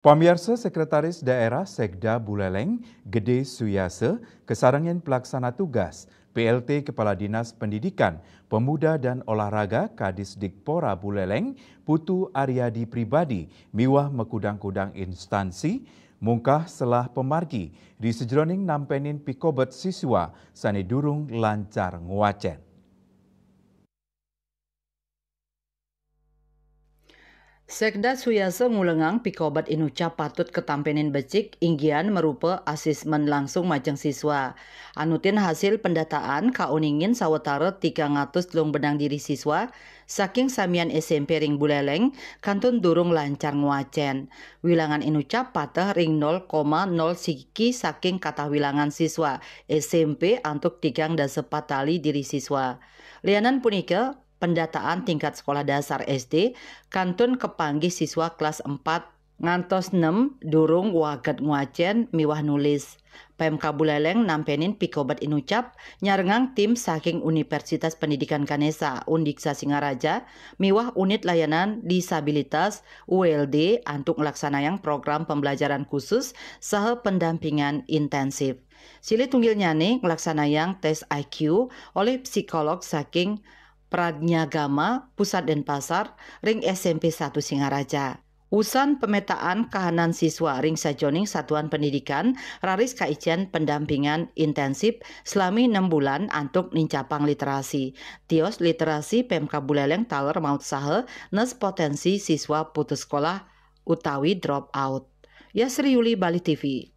Pamirsa Sekretaris Daerah Sekda Buleleng, Gede Suyase, kesarangan pelaksana tugas, PLT Kepala Dinas Pendidikan, Pemuda dan Olahraga Kadisdikpora Buleleng, Putu Aryadi Pribadi, miwah mekudang-kudang instansi, mungkah selah pemargi, di sejroning nampenin pikobet siswa, sani durung lancar nguacen. Sekda Suyase ngulengang pikobat inucap patut ketampenin becik inggian merupa asesmen langsung majeng siswa. Anutin hasil pendataan kauningin sawetara 300 benang diri siswa saking samian SMP ring Buleleng kantun durung lancar nguacen. Wilangan inucap patah ring 0,0 siki saking kata wilangan siswa SMP antuk 3,4 tali diri siswa. Lianan punika pendataan tingkat sekolah dasar SD kantun kepanggih siswa kelas 4 ngantos 6 durung waget nguacen miwah nulis. PMK Buleleng nampenin pikobat inucap nyarengang tim saking Universitas Pendidikan Kanesa Undiksa Singaraja miwah unit layanan disabilitas ULD antuk ngelaksanayang program pembelajaran khusus saha pendampingan intensif. Sili tunggil nyane ngelaksanayang tes IQ oleh psikolog saking Pradnyagama Pusat Denpasar ring SMP 1 Singaraja. Usan pemetaan kahanan siswa ring sajoning satuan pendidikan raris kaician pendampingan intensif selami 6 bulan antuk nincapang literasi. Tios literasi PMK Buleleng taler maut saha nes potensi siswa putus sekolah utawi drop out. Yasri Yuli, Bali TV.